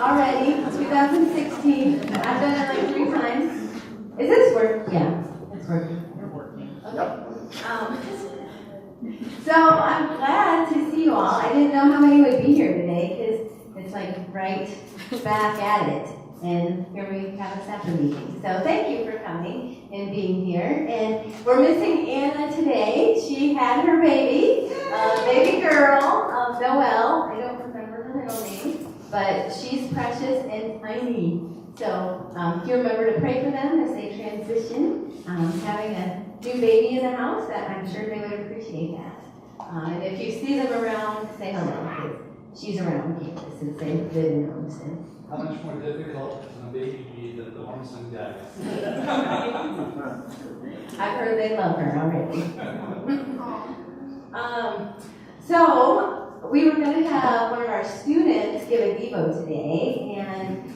already, 2016. I've done it like 3 times. Is this work? Yeah, it's working. You're working. Okay. So I'm glad to see you all. I didn't know how many would be here today because it's like right back at it. And here we have a SAPA meeting. So thank you for coming and being here. And we're missing Anna today. She had her baby girl, Noelle. I don't remember her middle name, but she's precious and tiny. So if you remember to pray for them as they transition, having a new baby in the house, that I'm sure they would appreciate that. And if you see them around, say hello. She's around campus since they live in Wilmington. How much more difficult can a baby be than the Wilmington guy? I've heard they love her already. So we were going to have one of our students give a Devo today, and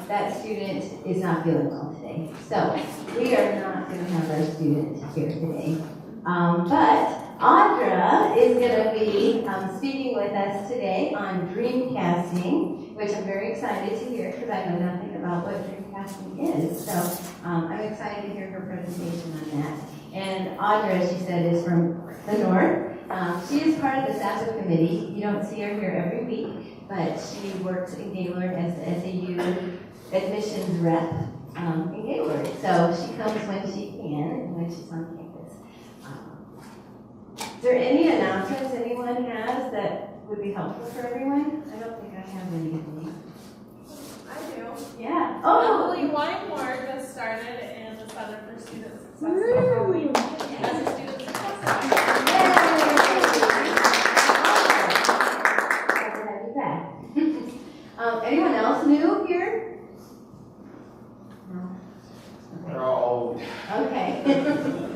that student is not feeling well today. So we are not going to have our student here today. But Audra is going to be speaking with us today on dreamcasting, which I'm very excited to hear because I know nothing about what dreamcasting is. So I'm excited to hear her presentation on that. And Audra, as she said, is from the North. She is part of the SAPA committee. You don't see her here every week, but she works in Gaylord as the SAU admissions rep in Gaylord. So she comes when she can and when she's on campus. Is there any announcements anyone has that would be helpful for everyone? I don't think I have anything. I do. Yeah. Oh! Only one more just started in the Center for Student Success. As a student success. Glad to have you back. Anyone else new here? No. We're all Okay.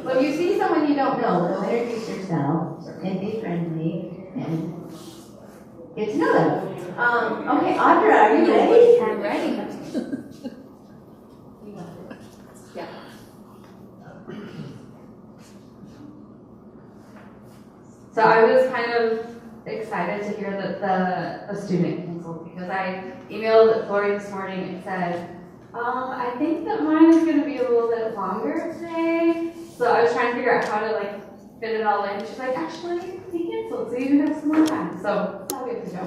Well, if you see someone you don't know, go introduce yourself and be friendly and get to know them. Okay, Audra, are you ready? I'm ready. Yeah. So I was kind of excited to hear that the student canceled because I emailed Lori this morning and said, I think that mine is going to be a little bit longer today. So I was trying to figure out how to fit it all in. She's like, actually, he canceled, so you have some more time. So that's how we have to go.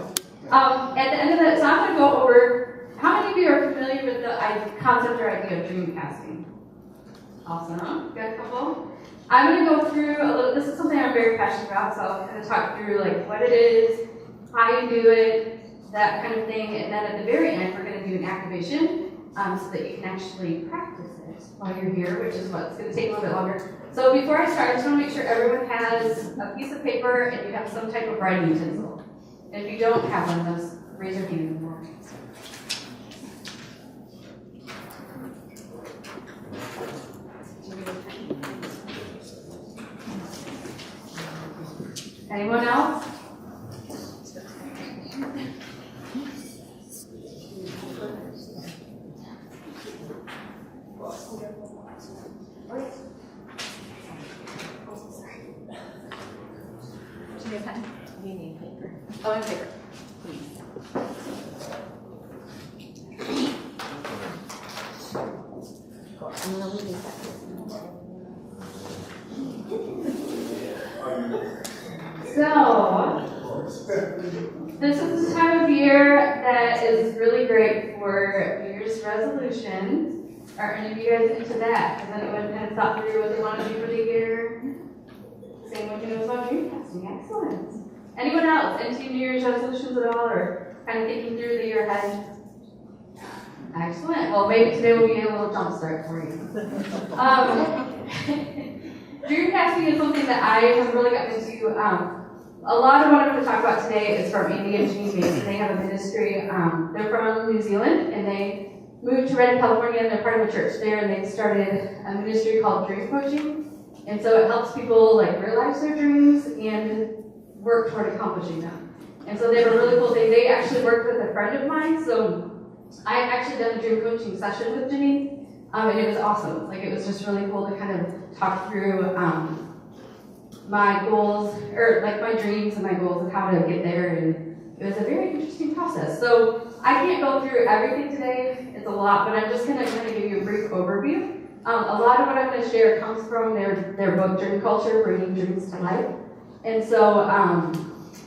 At the end of that, so I'm going to go over how many of you are familiar with the concept or idea of dreamcasting? Awesome. Got a couple? I'm going to go through a little, this is something I'm very passionate about, so I'll kind of talk through what it is, how you do it, that kind of thing, and then at the very end, we're going to do an activation so that you can actually practice it while you're here, which is what's going to take a little bit longer. So before I start, I just want to make sure everyone has a piece of paper and you have some type of writing utensil. And if you don't have one of those, raise your hand. Anyone else? Do you need a pen? We need paper. Oh, I have paper. Cool. I'm going to leave these back. So, this is the time of year that is really great for New Year's resolutions. Are any of you guys into that? Has anyone kind of thought through what they want to do for the year? Same one who knows about dreamcasting. Excellent. Anyone else into New Year's resolutions at all, or kind of thinking through the year ahead? Excellent. Well, maybe today will be a little jump start for you. Dreamcasting is something that I have really gotten into. A lot of what I'm going to talk about today is from Andy and Jean Mason. They have a ministry. They're from New Zealand, and they moved to Redding, California, and they're part of a church there, and they started a ministry called Dream Coaching. And so it helps people realize their dreams and work toward accomplishing them. And so they have a really cool thing. They actually worked with a friend of mine, so I actually done a dream coaching session with Janine, and it was awesome. It was just really cool to kind of talk through my goals, or my dreams and my goals and how to get there, and it was a very interesting process. So I can't go through everything today, it's a lot, but I'm just gonna kind of give you a brief overview. A lot of what I'm gonna share comes from their book, Dream Culture, Bringing Dreams to Life. And so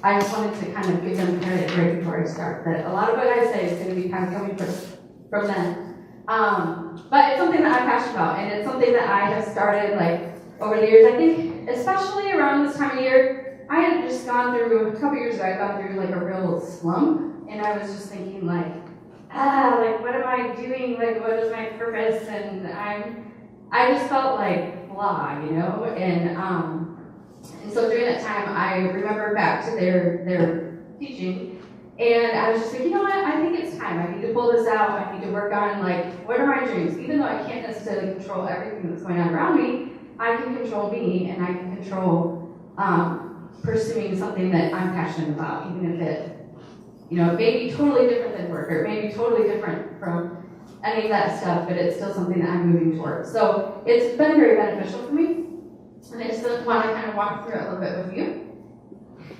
I just wanted to kind of give them credit right before I start, that a lot of what I say is gonna be kind of coming from them. But it's something that I'm passionate about, and it's something that I have started like over the years. I think, especially around this time of year, I had just gone through, a couple years ago, I got through like a real slump, and I was just thinking like, like what am I doing? Like what is my purpose? And I just felt like blah, you know? And so during that time, I remember back to their teaching, and I was just like, you know what? I think it's time. I need to pull this out. I need to work on like, what are my dreams? Even though I can't necessarily control everything that's going on around me, I can control me, and I can control pursuing something that I'm passionate about, even if it, you know, it may be totally different than work, or it may be totally different from any of that stuff, but it's still something that I'm moving towards. So it's been very beneficial for me, and I just want to kind of walk through it a little bit with you.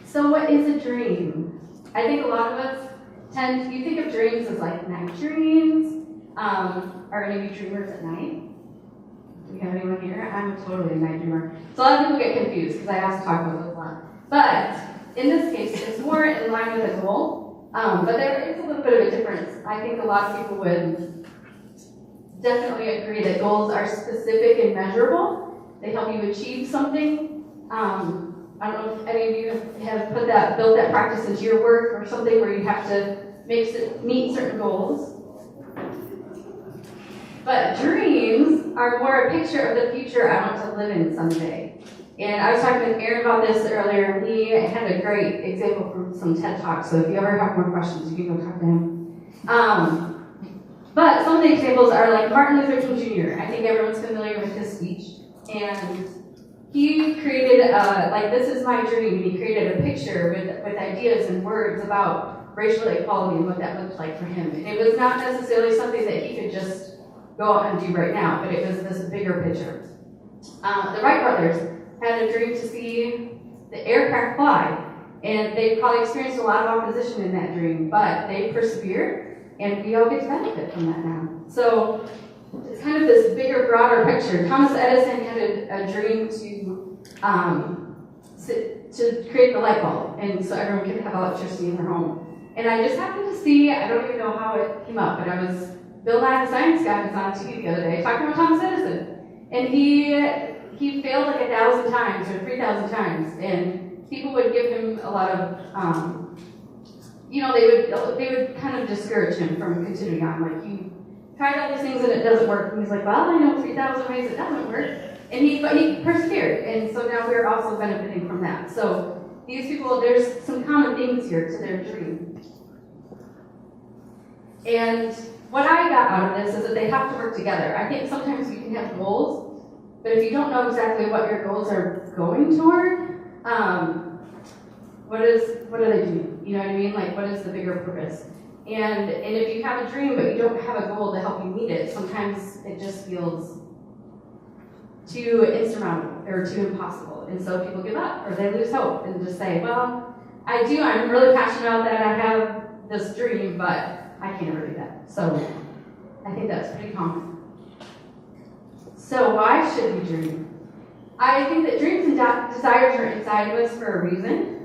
So what is a dream? I think a lot of us you think of dreams as like night dreams. Are any of you dreamers at night? Do we have anyone here? I'm totally a night dreamer. So a lot of people get confused because I have to talk about this a lot. But in this case, it's more in line with a goal. But there is a little bit of a difference. I think a lot of people would definitely agree that goals are specific and measurable. They help you achieve something. I don't know if any of you have built that practice into your work, or something where you have to meet certain goals. But dreams are more a picture of the future I want to live in someday. And I was talking with Aaron about this earlier, and he had a great example from some TED Talks, so if you ever have more questions, you can go talk to him. But some of the examples are like Martin Luther King Jr. I think everyone's familiar with his speech. And he created, like, this is my dream, and he created a picture with ideas and words about racial equality and what that looked like for him. And it was not necessarily something that he could just go out and do right now, but it was this bigger picture. The Wright brothers had a dream to see the aircraft fly, and they probably experienced a lot of opposition in that dream, but they persevered, and we all get to benefit from that now. So it's kind of this bigger, broader picture. Thomas Edison had a dream to create the light bulb, and so everyone could have electricity in their home. And I just happened to see, I don't even know how it came up, but Bill Nye the Science Guy was on TV the other day talking about Thomas Edison. And he failed like 1,000 times or 3,000 times, and people would give him a lot of, they would kind of discourage him from continuing on. Like, you tried all these things and it doesn't work. And he's like, well, I know 3,000 ways it doesn't work. And he persevered, and so now we're also benefiting from that. So these people, there's some common themes here to their dream. And what I got out of this is that they have to work together. I think sometimes you can have goals, but if you don't know exactly what your goals are going toward, what are they doing? You know what I mean? Like, what is the bigger purpose? And if you have a dream but you don't have a goal to help you meet it, sometimes it just feels too insurmountable or too impossible. And so people give up, or they lose hope and just say, well, I'm really passionate about that, I have this dream, but I can't ever do that. So I think that's pretty common. So why should we dream? I think that dreams and desires are inside of us for a reason.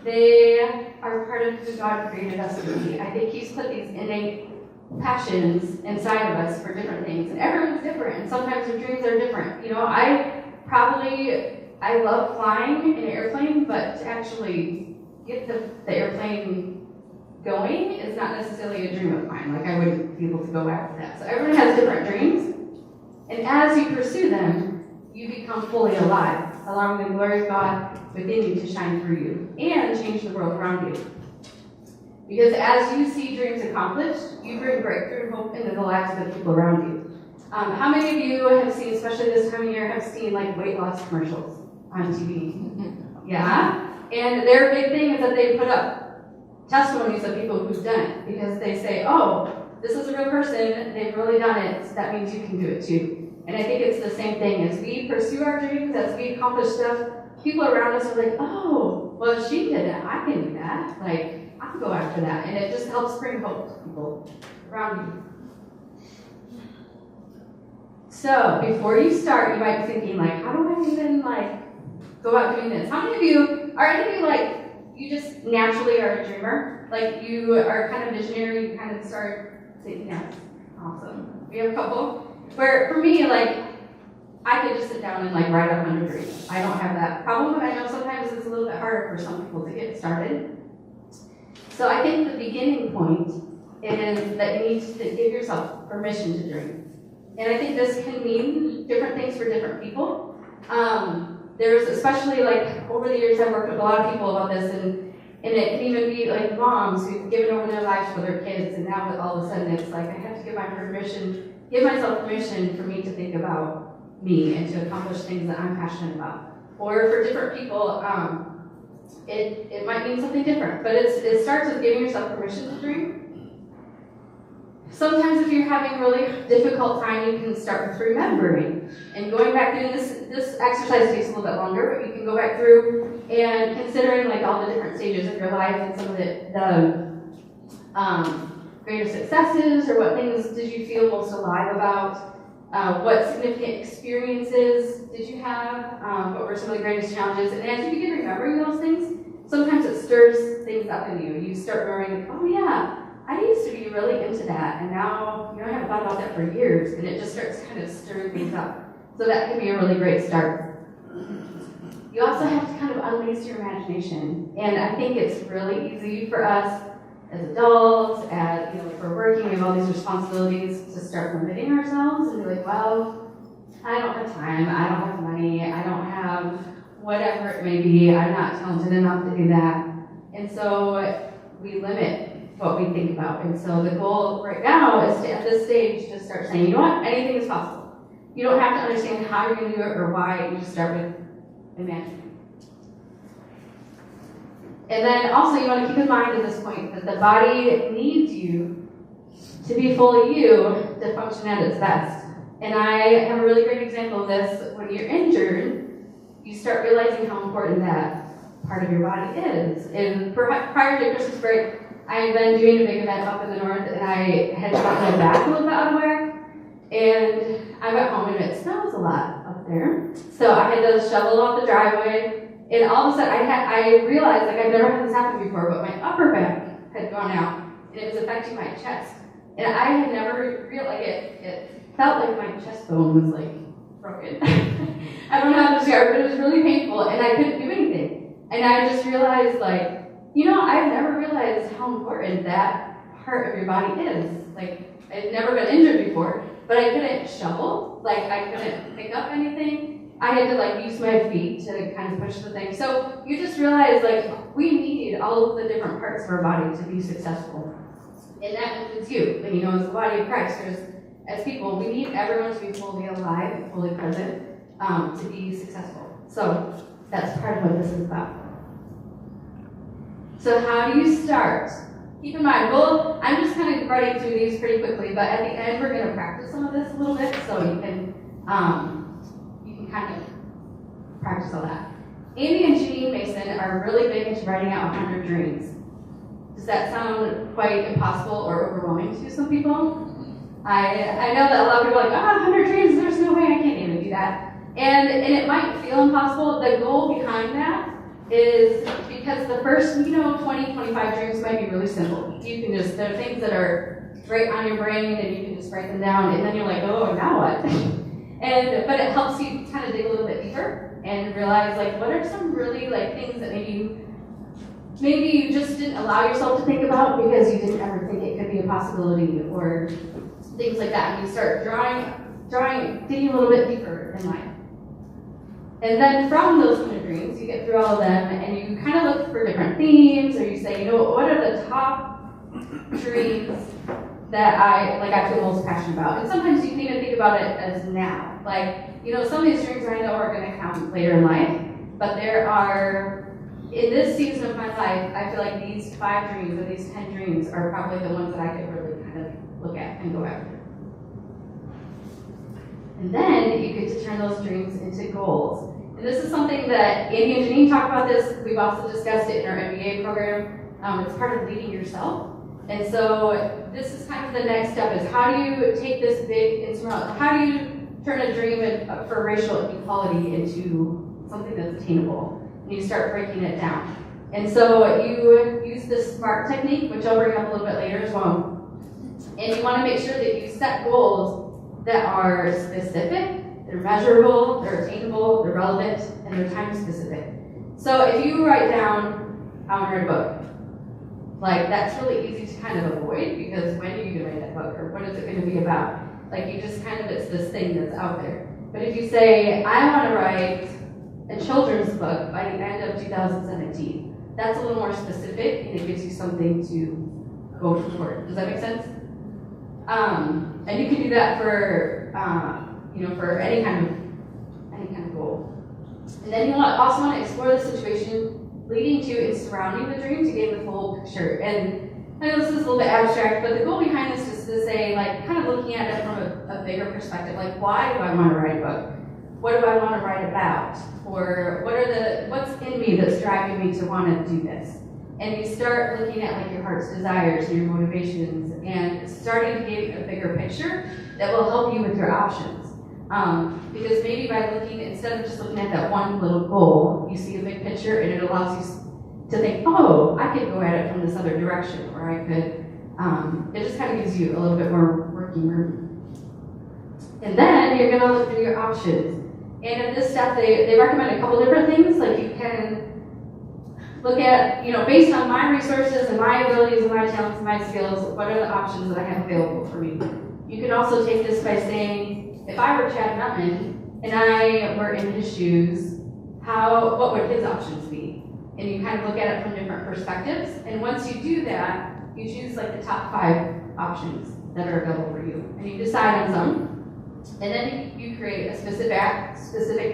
They are part of who God created us to be. I think He's put these innate passions inside of us for different things, and everyone's different, and sometimes their dreams are different. You know, I love flying in an airplane, but to actually get the airplane going is not necessarily a dream of mine. Like, I wouldn't be able to go after that. So everyone has different dreams, and as you pursue them, you become fully alive, allowing the glory of God within you to shine through you and change the world around you. Because as you see dreams accomplished, you bring breakthrough and hope into the lives of the people around you. How many of you have seen, especially this time of year, have seen like weight loss commercials on TV? Yeah? And their big thing is that they put up testimonies of people who've done it, because they say, oh, this is a real person, they've really done it, so that means you can do it too. And I think it's the same thing. As we pursue our dreams, as we accomplish stuff, people around us are like, oh, well, if she did it, I can do that. Like, I'll go after that. And it just helps bring hope to people around you. So before you start, you might be thinking like, how do I even like go out doing this? How many of you, are any of you like, you just naturally are a dreamer? Like you are kind of visionary, you kind of start thinking, yeah, awesome. We have a couple. Where for me, like, I could just sit down and like write 100 dreams. I don't have that problem, but I know sometimes it's a little bit harder for some people to get started. So I think the beginning point is that you need to give yourself permission to dream. And I think this can mean different things for different people. There's especially like over the years I've worked with a lot of people about this, and it can even be like moms who've given over their lives for their kids, and now all of a sudden it's like I have to give myself permission for me to think about me and to accomplish things that I'm passionate about. Or for different people, it might mean something different, but it starts with giving yourself permission to dream. Sometimes if you're having a really difficult time, you can start with remembering. And going back through this exercise takes a little bit longer, but you can go back through and considering like all the different stages of your life and some of the greater successes, or what things did you feel most alive about? What significant experiences did you have? What were some of the greatest challenges? And as you begin remembering those things, sometimes it stirs things up in you. You start remembering, oh yeah, I used to be really into that, and now I haven't thought about that for years, and it just starts kind of stirring things up. So that can be a really great start. You also have to kind of unleash your imagination, and I think it's really easy for us as adults, as if we're working, we have all these responsibilities, to start limiting ourselves and be like, well, I don't have time, I don't have money, I don't have whatever it may be, I'm not talented enough to do that. And so we limit what we think about. And so the goal right now is to, at this stage, just start saying, you know what, anything is possible. You don't have to understand how you're going to do it or why, you just start with imagining. And then also you want to keep in mind at this point that the body needs you to be fully you to function at its best. And I have a really great example of this. When you're injured, you start realizing how important that part of your body is. And prior to Christmas break, I had been doing a big event up in the north, and I had gotten my back a little bit out of whack. And I went home, and it smells a lot up there. So I had to shovel off the driveway. And all of a sudden, I realized, like, I've never had this happen before, but my upper back had gone out, and it was affecting my chest. And I had never realized, it felt like my chest bone was, like, broken. I don't know how to describe it, but it was really painful, and I couldn't do anything. And I just realized, like, I've never realized how important that part of your body is. Like, I'd never been injured before, but I couldn't shovel, like, I couldn't pick up anything. I had to like use my feet to kind of push the thing. So you just realize like we need all of the different parts of our body to be successful. And that includes you. And as the body of Christ, as people, we need everyone to be fully alive and fully present to be successful. So that's part of what this is about. So how do you start? Keep in mind, I'm just kind of running through these pretty quickly, but at the end we're going to practice some of this a little bit so you can kind of practice all that. Amy and Janine Mason are really big into writing out 100 dreams. Does that sound quite impossible or overwhelming to some people? I know that a lot of people are like, 100 dreams, there's no way I can't even do that. And it might feel impossible. The goal behind that is because the first, 20, 25 dreams might be really simple. You can just, they're things that are right on your brain and you can just write them down, and then you're like, oh, now what? But it helps you kind of dig a little bit deeper and realize like what are some really like things that maybe you just didn't allow yourself to think about because you didn't ever think it could be a possibility, or things like that. And you start digging a little bit deeper in life. And then from those kind of dreams, you get through all of them and you kind of look for different themes, or you say, what are the top dreams that I feel most passionate about. And sometimes you can even think about it as now. Like, some of these dreams I know are going to come later in life, but there are, in this season of my life, I feel like these 5 dreams or these 10 dreams are probably the ones that I could really kind of look at and go after. And then you get to turn those dreams into goals. And this is something that Andy and Janine talk about this. We've also discussed it in our MBA program. It's part of leading yourself. And so this is kind of the next step is how do you take this big instrumental, how do you turn a dream for racial equality into something that's attainable? And you start breaking it down. And so you use this SMART technique, which I'll bring up a little bit later as well. And you want to make sure that you set goals that are specific, they're measurable, they're attainable, they're relevant, and they're time specific. So if you write down, I want to write a book, like that's really easy to kind of avoid because when are you going to write that book or what is it going to be about? Like you just kind of, it's this thing that's out there. But if you say, I want to write a children's book by the end of 2017, that's a little more specific and it gives you something to go toward. Does that make sense? And you can do that for, for any kind of goal. And then you also want to explore the situation leading to and surrounding the dream to gain the full picture. And I know this is a little bit abstract, but the goal behind this is to say, like, kind of looking at it from a bigger perspective. Like, why do I want to write a book? What do I want to write about? Or what's in me that's driving me to want to do this? And you start looking at like your heart's desires and your motivations and starting to get a bigger picture that will help you with your options. Because maybe by looking, instead of just looking at that one little goal, you see a big picture and it allows you to think, oh, I could go at it from this other direction, or I could, it just kind of gives you a little bit more working room. And then you're gonna look through your options. And in this step, they recommend a couple different things, like you can look at, based on my resources and my abilities and my talents and my skills, what are the options that I have available for me? You can also take this by saying, if I were Chad Nutman and I were in his shoes, what would his options be? And you kind of look at it from different perspectives. And once you do that, you choose like the top 5 options that are available for you. And you decide on some. And then you create a specific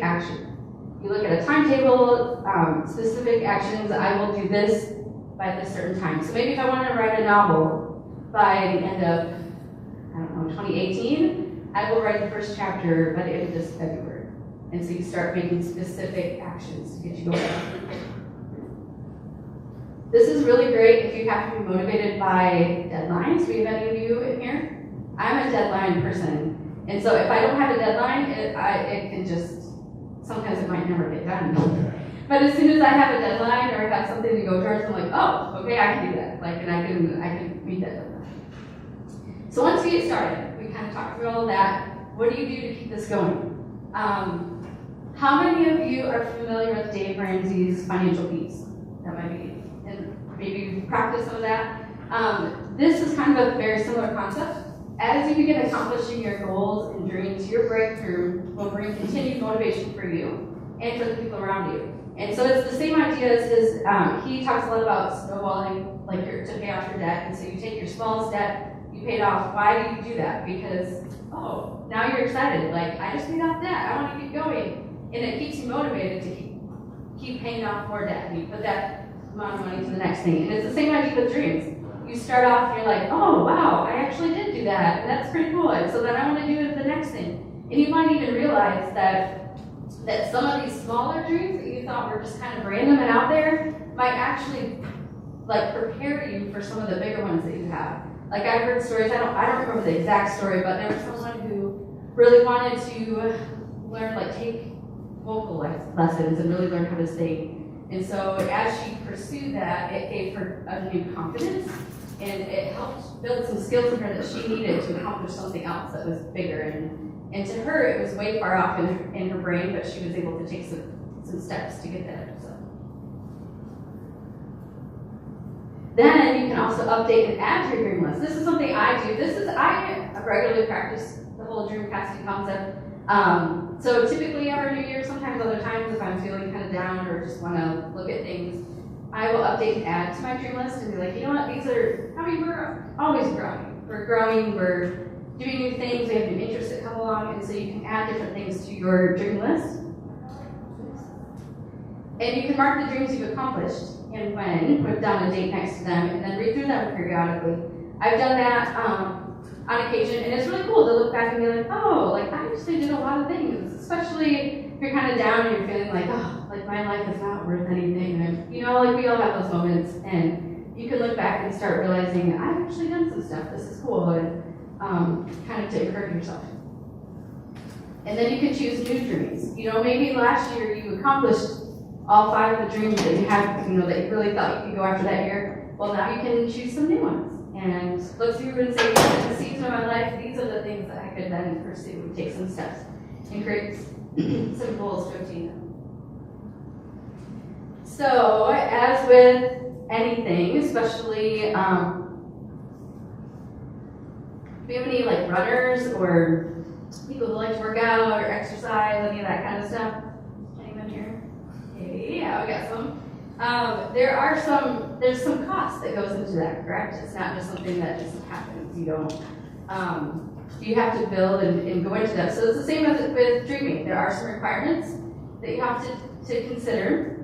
action. You look at a timetable, specific actions. I will do this by this certain time. So maybe if I wanted to write a novel by the end of, 2018, I will write the first chapter by the end of this February. And so you start making specific actions to get you going. This is really great if you have to be motivated by deadlines. Do we have any of you in here? I'm a deadline person. And so if I don't have a deadline, it can just, sometimes it might never get done. But as soon as I have a deadline or I have something to go towards, I'm like, oh, okay, I can do that. Like, and I can meet that deadline. So once you get started, we kind of talked through all of that. What do you do to keep this going? How many of you are familiar with Dave Ramsey's Financial Peace? That might be, and maybe you've practiced some of that. This is kind of a very similar concept. As you begin accomplishing your goals and dreams, your breakthrough will bring continued motivation for you and for the people around you. And so it's the same idea as his, he talks a lot about snowballing, like to pay off your debt. And so you take your smallest debt, you pay it off. Why do you do that? Because, oh, now you're excited. Like, I just paid off debt. I want to keep going. And it keeps you motivated to keep paying off more debt. And you put that amount of money to the next thing. And it's the same idea with dreams. You start off and you're like, oh, wow, I actually did do that. And that's pretty cool. And so then I want to do the next thing. And you might even realize that some of these smaller dreams that you thought were just kind of random and out there might actually like prepare you for some of the bigger ones that you have. Like I've heard stories, I don't remember the exact story, but there was someone who really wanted to learn, like take vocal lessons and really learn how to sing. And so as she pursued that, it gave her a new confidence and it helped build some skills in her that she needed to accomplish something else that was bigger. And to her, it was way far off in her brain, but she was able to take some steps to get there. So. Then you can also update and add to your dream list. This is something I do. I regularly practice the whole dream casting concept. So typically every New Year, sometimes other times if I'm feeling kind of down or just want to look at things, I will update and add to my dream list and be like, you know what, we're always growing. We're growing, we're doing new things, we have new interests that come along, and so you can add different things to your dream list. And you can mark the dreams you've accomplished and when, put down a date next to them, and then read through them periodically. I've done that on occasion, and it's really cool to look back and be like, oh, like I actually did a lot of things, especially if you're kind of down and you're feeling like, oh, like my life is not worth anything. And, like we all have those moments, and you can look back and start realizing, I've actually done some stuff, this is cool, and kind of to encourage yourself. And then you can choose new dreams. You know, maybe last year you accomplished all 5 of the dreams that you had, you know, that you really thought you could go after that year. Well, now you can choose some new ones and look through and say, in the season of my life, these are the things that I could then pursue, take some steps, and create some goals to obtain them. So, as with anything, especially, do we have any like runners or people who like to work out or exercise, any of that kind of stuff? Anyone here? Okay, yeah, we got some. There's some cost that goes into that, correct? It's not just something that just happens. You don't, you have to build and go into that. So it's the same as with dreaming. There are some requirements that you have to consider.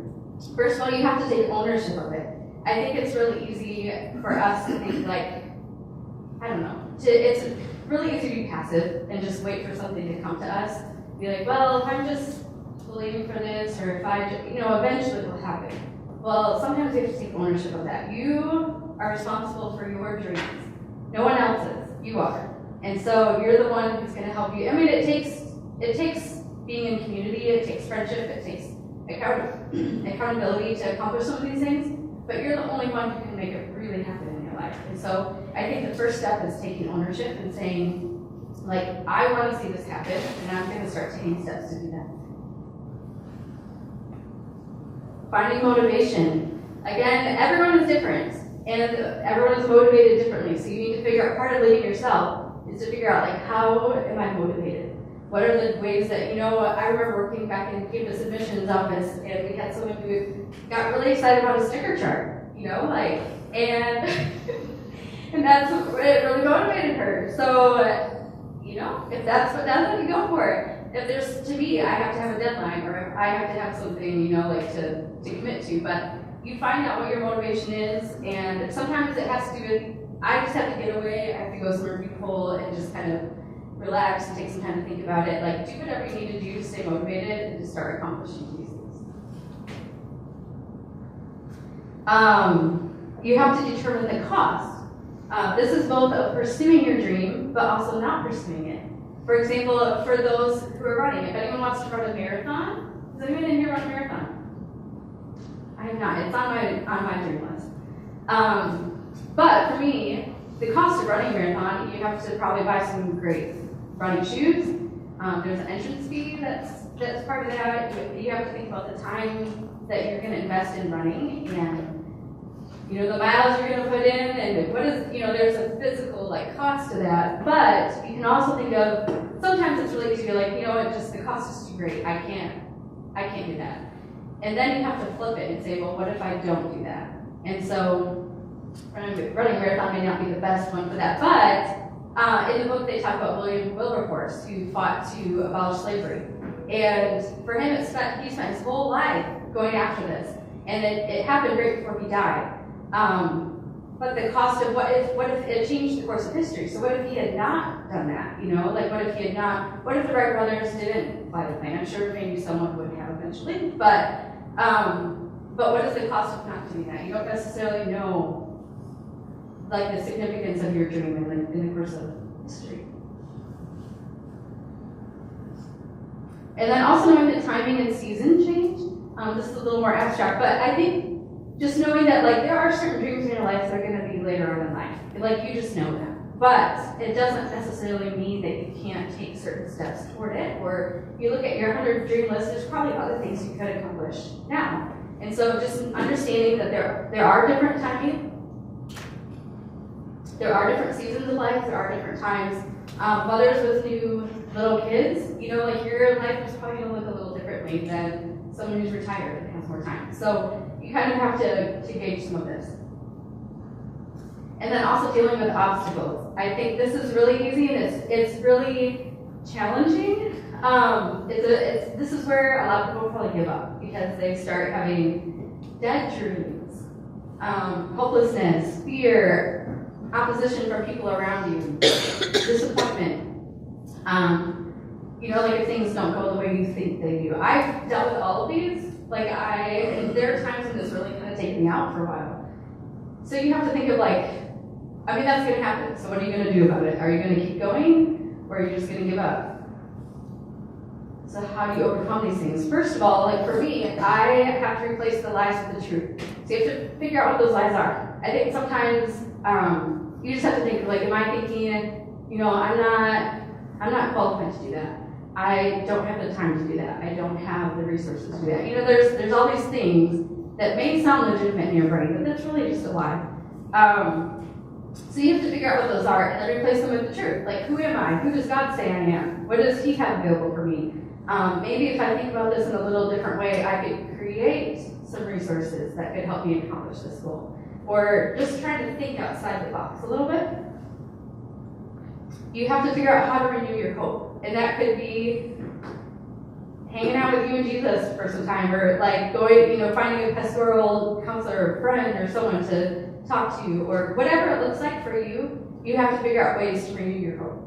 First of all, you have to take ownership of it. I think it's really easy for us to think like, I don't know, it's really easy to be passive and just wait for something to come to us. Be like, well, if I'm just believing for this, or if I, eventually it will happen. Well, sometimes you have to take ownership of that. You are responsible for your dreams. No one else is. You are. And so you're the one who's going to help you. I mean, it takes being in community, it takes friendship, it takes accountability to accomplish some of these things, but you're the only one who can make it really happen in your life. And so I think the first step is taking ownership and saying, like, I want to see this happen, and I'm going to start taking steps to do that. Finding motivation. Again, everyone is different, and everyone is motivated differently, so you need to figure out, part of leading yourself is to figure out, like, how am I motivated? What are the ways that, I remember working back in campus admissions office, and we had someone who got really excited about a sticker chart, and and that's it really motivated her. So, if that's what does it, you go for it. If there's, to me, I have to have a deadline, or I have to have something, to commit to, but you find out what your motivation is, and sometimes it has to do with, I just have to get away, I have to go somewhere beautiful and just kind of relax and take some time to think about it. Like, do whatever you need to do to stay motivated and to start accomplishing these things. You have to determine the cost. This is both of pursuing your dream, but also not pursuing it. For example, for those who are running, if anyone wants to run a marathon, does anyone in here run a marathon? I have not. It's on my dream list. But for me, the cost of running a marathon, you have to probably buy some great running shoes. There's an entrance fee that's part of that. You have to think about the time that you're going to invest in running, and the miles you're going to put in, and what is, there's a physical cost to that. But you can also think of, sometimes it's really easy to be like, the cost is too great. I can't do that. And then you have to flip it and say, well, what if I don't do that? And so running a marathon may not be the best one for that, but in the book they talk about William Wilberforce, who fought to abolish slavery. And for him, he spent his whole life going after this. And it happened right before he died. But the cost of what if it changed the course of history? So what if he had not done that? What if the Wright brothers didn't fly the plane? I'm sure maybe someone would have eventually, but what is the cost of not doing that? You don't necessarily know the significance of your dream in the course of history. And then also knowing that timing and season change. This is a little more abstract, but I think just knowing that there are certain dreams in your life that are going to be later on in life. You just know that. But it doesn't necessarily mean that you can't take certain steps toward it. Or you look at your 100 dream list, there's probably other things you could accomplish now. And so just understanding that there are different timing. There are different seasons of life, there are different times. Mothers with new little kids, your life is probably going to look a little differently than someone who's retired and has more time. So you kind of have to gauge some of this. And then also dealing with obstacles. I think this is really easy, and it's really challenging. This is where a lot of people probably give up, because they start having dead dreams, hopelessness, fear, opposition from people around you, disappointment. If things don't go the way you think they do. I've dealt with all of these. And there are times when this really kind of takes me out for a while. So you have to think of like, I mean, that's gonna happen. So what are you gonna do about it? Are you gonna keep going, or are you just gonna give up? So how do you overcome these things? First of all, like for me, I have to replace the lies with the truth. So you have to figure out what those lies are. I think sometimes you just have to think, like, am I thinking, you know, I'm not qualified to do that. I don't have the time to do that. I don't have the resources to do that. You know, there's all these things that may sound legitimate in your brain, but that's really just a lie. So you have to figure out what those are and then replace them with the truth. Like, who am I? Who does God say I am? What does He have available for me? Maybe if I think about this in a little different way, I could create some resources that could help me accomplish this goal. Or just trying to think outside the box a little bit. You have to figure out how to renew your hope. And that could be hanging out with you and Jesus for some time, or like going, you know, finding a pastoral counselor or friend or someone to talk to, or whatever it looks like for you. You have to figure out ways to renew your hope.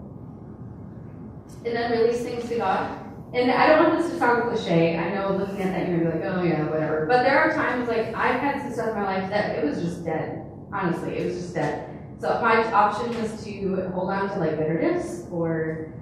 And then release things to God. And I don't want this to sound cliche. I know looking at that you're gonna be like, oh yeah, whatever. But there are times, like, I've had some stuff in my life that it was just dead. Honestly, it was just dead. So my option was to hold on to like bitterness or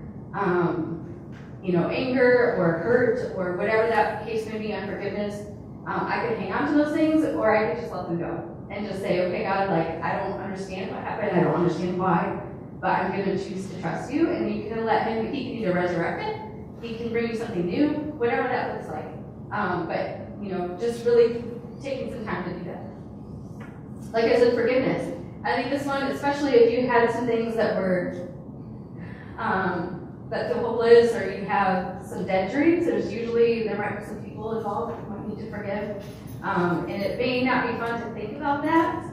you know, anger or hurt or whatever that case may be, unforgiveness. I could hang on to those things, or I could just let them go and just say, okay, God, like, I don't understand what happened. I don't understand why, but I'm going to choose to trust you, and you can let Him. He can either resurrect it, He can bring you something new, whatever that looks like. But you know, just really taking some time to do that. Like I said, forgiveness. I think this one, especially if you had some things that were that feel hopeless, or you have some dead dreams, there might be some people involved that you might need to forgive. And it may not be fun to think about that,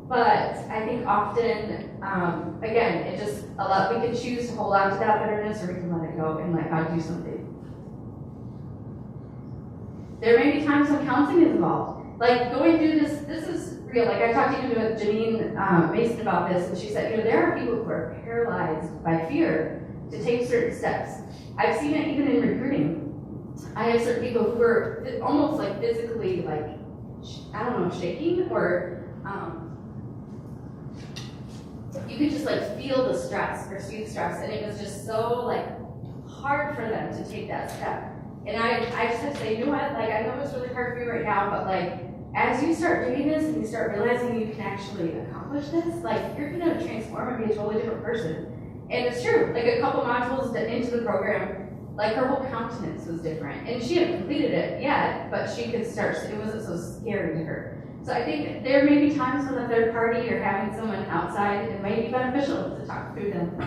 but I think often, again, it just we can choose to hold on to that bitterness, or we can let it go and let God do something. There may be times when counseling is involved. Like going through this is real. Like I talked even with Janine Mason about this, and she said, you know, there are people who are paralyzed by fear to take certain steps. I've seen it even in recruiting. I have certain people who are almost like physically, like, I don't know, shaking, or you could just like feel the stress or see the stress, and it was just so like hard for them to take that step. And I just had to say, you know what, like I know it's really hard for you right now, but like as you start doing this and you start realizing you can actually accomplish this, like you're gonna transform and be a totally different person. And it's true, like a couple modules into the program, like her whole countenance was different. And she hadn't completed it yet, but she could start, it wasn't so scary to her. So I think there may be times when the third party or having someone outside, it might be beneficial to talk through them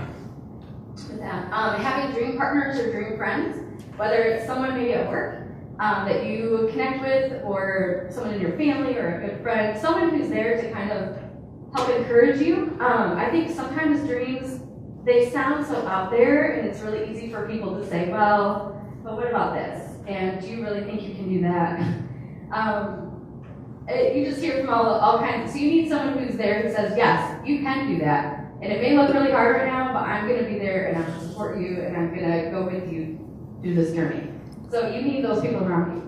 with that. Having dream partners or dream friends, whether it's someone maybe at work that you connect with, or someone in your family or a good friend, someone who's there to kind of help encourage you. I think sometimes dreams, they sound so out there, and it's really easy for people to say, well, but what about this? And do you really think you can do that? You just hear from all kinds. So you need someone who's there who says, yes, you can do that. And it may look really hard right now, but I'm going to be there, and I'm going to support you, and I'm going to go with you through this journey. So you need those people around you.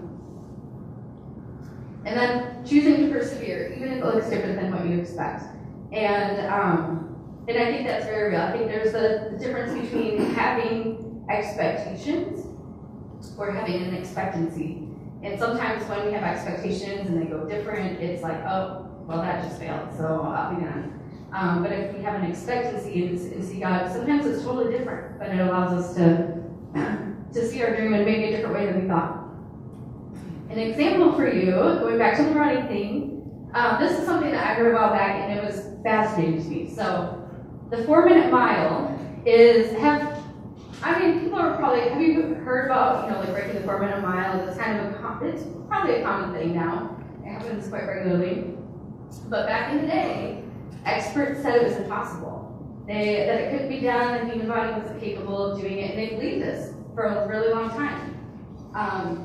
And then choosing to persevere, even if it looks different than what you expect. And I think that's very real. I think there's the difference between having expectations or having an expectancy. And sometimes when we have expectations and they go different, it's like, oh, well, that just failed, so I'll be done. But if we have an expectancy and see God, sometimes it's totally different, but it allows us to see our dream in maybe a different way than we thought. An example for you, going back to the running thing, this is something that I heard a while back, and it was fascinating to me. So the 4-minute mile people are probably, have you heard about, you know, like breaking the 4-minute mile? It's kind of it's probably a common thing now. It happens quite regularly. But back in the day, experts said it was impossible. That it couldn't be done, the human body wasn't capable of doing it, and they believed this for a really long time.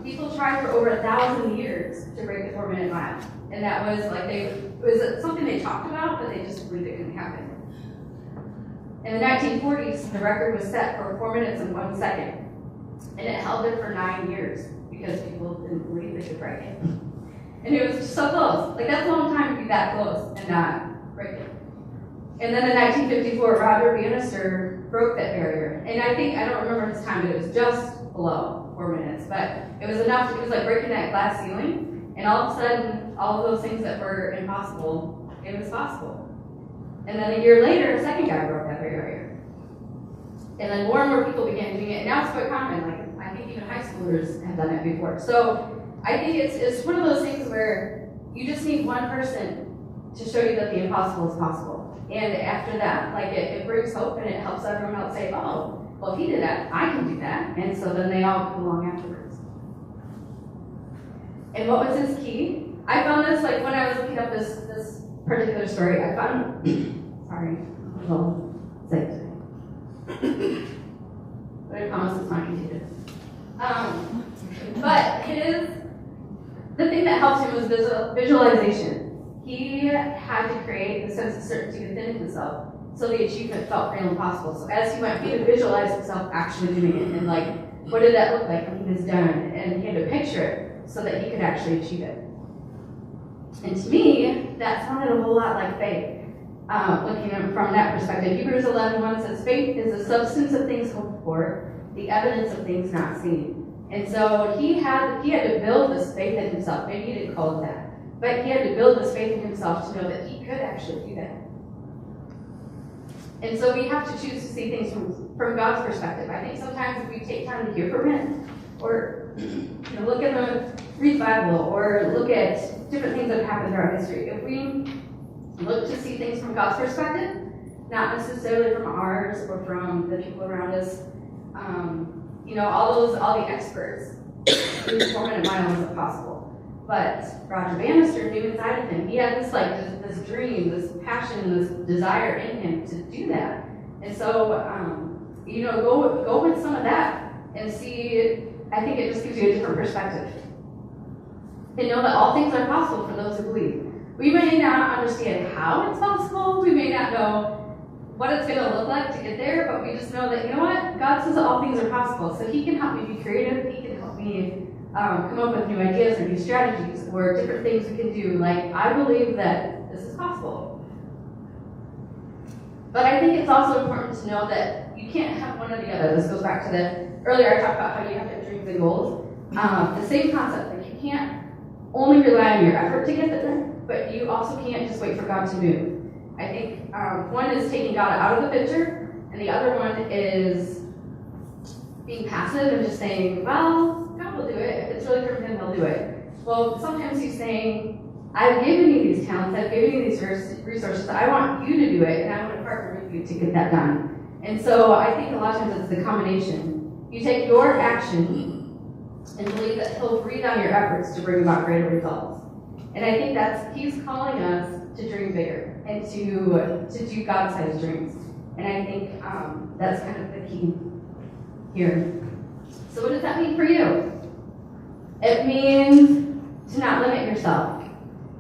People tried for over 1,000 years to break the 4-minute mile. And that was like, it was something they talked about, but they just believed it couldn't happen. In the 1940s, the record was set for 4 minutes and 1 second. And it held there for 9 years because people didn't believe they could break it. And it was just so close. Like, that's a long time to be that close and not And then in 1954, Roger Bannister broke that barrier. And I don't remember his time, but it was just below 4 minutes. But it was enough, it was like breaking that glass ceiling. And all of a sudden, all of those things that were impossible, it was possible. And then a year later, a second guy broke that barrier. And then more and more people began doing it. And now it's quite common. Like, I think even high schoolers have done it before. So I think it's one of those things where you just need one person to show you that the impossible is possible. And after that, like it brings hope and it helps everyone else say, oh, well, if he did that, I can do that. And so then they all come along afterwards. And what was his key? I found this, like when I was looking up this particular story, I found, sorry, I'm a little sick today. But I promise it's not contagious. But the thing that helped him was visualization. He had to create a sense of certainty within himself so the achievement felt real and possible. So as he went, he had to visualize himself actually doing it and like, what did that look like when he was done? And he had to picture it so that he could actually achieve it. And to me, that sounded a whole lot like faith, looking at it from that perspective. Hebrews 11:1 says, faith is the substance of things hoped for, the evidence of things not seen. And so he had to build this faith in himself. Maybe he didn't call it that. But he had to build this faith in himself to know that he could actually do that. And so we have to choose to see things from God's perspective. I think sometimes if we take time to hear from Him, or look at read the Bible, or look at different things that have happened throughout history, if we look to see things from God's perspective, not necessarily from ours or from the people around us, all the experts, these 4 minute mile isn't possible. But Roger Bannister knew inside of him, he had this dream, this passion, this desire in him to do that. And so, go with some of that and see. I think it just gives you a different perspective. And know that all things are possible for those who believe. We may not understand how it's possible. We may not know what it's going to look like to get there, but we just know that, God says that all things are possible. So He can help me be creative. He can help me come up with new ideas or new strategies or different things we can do. Like, I believe that this is possible. But I think it's also important to know that you can't have one or the other. This goes back to earlier I talked about how you have to have dreams and goals. The same concept, like you can't only rely on your effort to get there, but you also can't just wait for God to move. I think one is taking God out of the picture, and the other one is being passive and just saying, well, God will do it. If it's really from Him, He'll do it. Well, sometimes He's saying, I've given you these talents, I've given you these resources, I want you to do it, and I want to partner with you to get that done. And so I think a lot of times it's the combination. You take your action and believe that He'll breathe on your efforts to bring about greater results. And I think He's calling us to dream bigger and to do God-sized dreams. And I think that's kind of the key here. So what does that mean for you? It means to not limit yourself.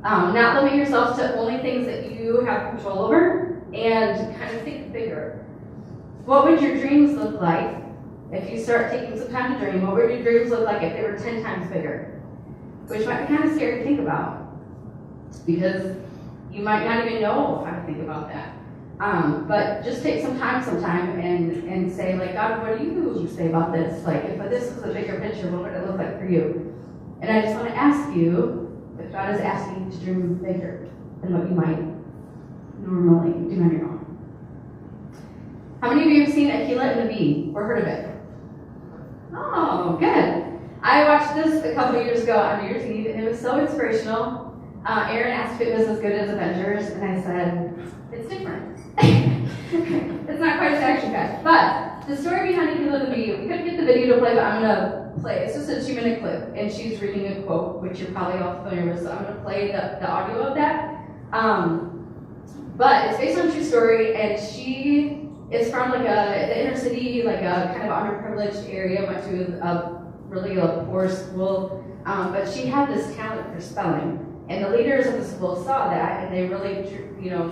Not limit yourself to only things that you have control over, and kind of think bigger. What would your dreams look like if you start taking some time to dream? What would your dreams look like if they were 10 times bigger? Which might be kind of scary to think about, because you might not even know how to think about that. But just take some time sometime and say, like, God, what do you say about this? Like, if this was a bigger picture, what would it look like for you? And I just want to ask you if God is asking you to dream bigger than what you might normally do on your own. How many of you have seen Aquila and the Bee or heard of it? Oh, good. I watched this a couple of years ago on New Year's Eve, and it was so inspirational. Aaron asked if it was as good as Avengers, and I said, it's different. It's not quite as action-packed. But the story behind Aquila and the Bee, we couldn't get the video to play, but I'm going to play. It's just a 2-minute clip, and she's reading a quote, which you're probably all familiar with, so I'm going to play the audio of that. But it's based on a true story, and she is from the inner city, like a kind of underprivileged area, went to a poor school, but she had this talent for spelling. And the leaders of the school saw that, and they really,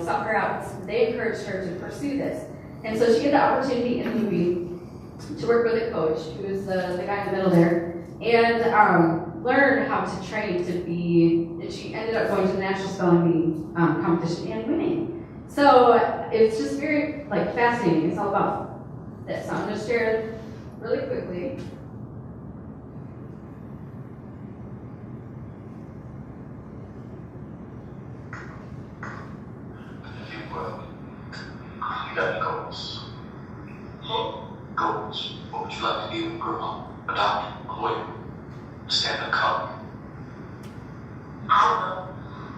sought her out. They encouraged her to pursue this. And so she had the opportunity in the movie to work with a coach, who is the guy in the middle there, and learn how to train to be, and she ended up going to the National Spelling Bee competition and winning. So it's just very like fascinating. It's all about this. So I'm going to share it really quickly. If you work, you got any goals? Goals. What would you like to be when you grow up? A doctor, a lawyer, a stand-up comic? I don't know.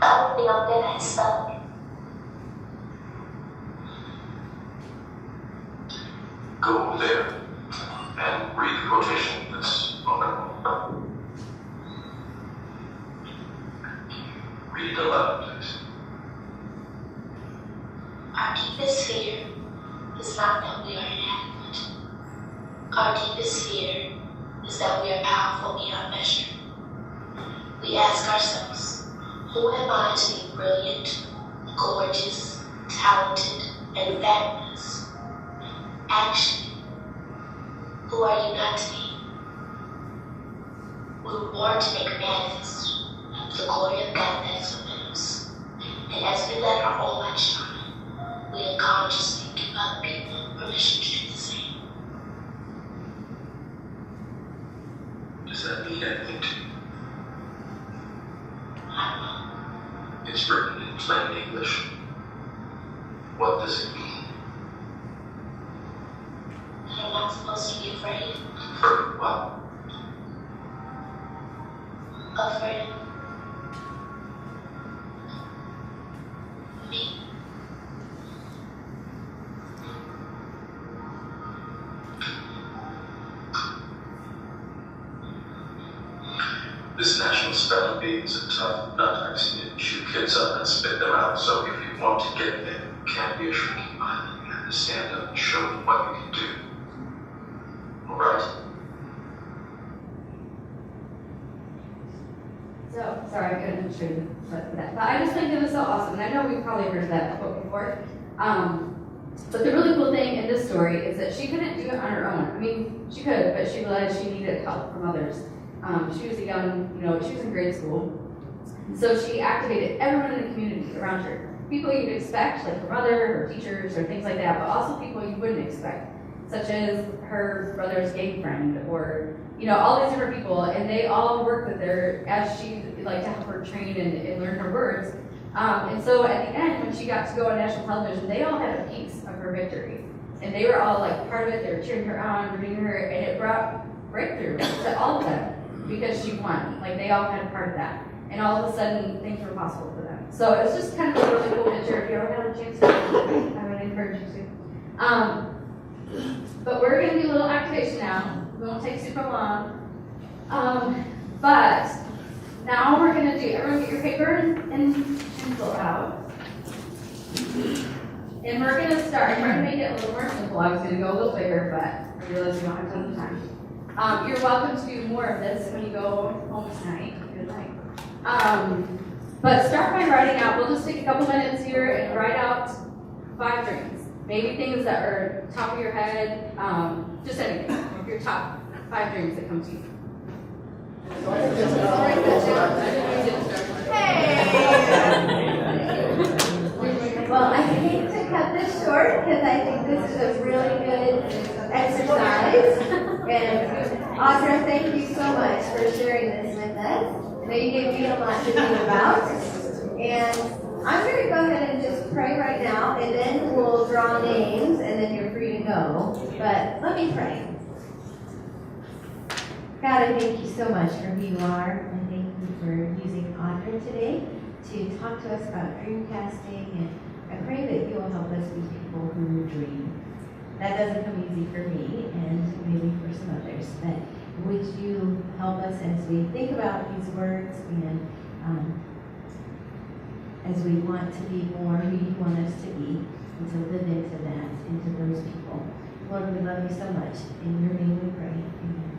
The only thing I'm good at is spelling. Go over there and read the quotation that's on that wall. Read it aloud, please. Our deepest fear is not that we are inadequate. Our deepest fear is that we are powerful beyond measure. We ask ourselves, who am I to be brilliant, gorgeous, talented, and fabulous? Actually, who are you not to be? We were born to make a manifest of the glory of God that is within us. And as we let our own light shine, we unconsciously give other people permission to do the same. Does that mean anything to you? I don't know. It's written in plain English. What does it mean? That I'm not supposed to be afraid. For what? Afraid. Me. This National Spelling Bee is a tough nut. I've seen it chew kids up and spit them out. So if you want to get there, you can't be a shrinking violet. You have to stand up and show them what you can do. All right? So, sorry, I couldn't show you that. But I just think it was so awesome. And I know we've probably heard that quote before. But the really cool thing in this story is that she couldn't do it on her own. I mean, she could, but she realized she needed help from others. She was a young, she was in grade school. So she activated everyone in the community around her. People you'd expect, like her mother, or teachers, or things like that, but also people you wouldn't expect, such as her brother's gay friend, or all these different people, and they all worked with her as she to help her train and learn her words. And so at the end, when she got to go on national television, they all had a piece of her victory, and they were all part of it. They were cheering her on, rooting her, and it brought breakthrough to all of them because she won. They all had a part of that, and all of a sudden things were possible for them. So it's just kind of a really cool picture. If you ever have a chance to, I would encourage you to. But we're going to do a little activation now. It won't take super long. But now we're going to do, everyone get your paper and pencil out. And we're going to start, I'm trying to make it a little more simple. I was going to go a little bigger, but I realized we don't have tons of time. You're welcome to do more of this when you go home tonight, if you'd like. But start by writing out, we'll just take a couple minutes here and write out 5 dreams. Maybe things that are top of your head, just anything. Your top 5 dreams that come to you. Well, I hate to cut this short because I think this is a really good exercise. And Audra, thank you so much for sharing this with us. I know you gave me a lot to think about. And I'm going to go ahead and just pray right now, and then we'll draw names, and then you're free to go. But let me pray. God, I thank you so much for who you are, and thank you for using Audra today to talk to us about dream casting, and I pray that you will help us be people who dream. That doesn't come easy for me, and maybe for some others, but would you help us as we think about these words, and as we want to be more who you want us to be, and to live into that, into those people. Lord, we love you so much. In your name we pray. Amen.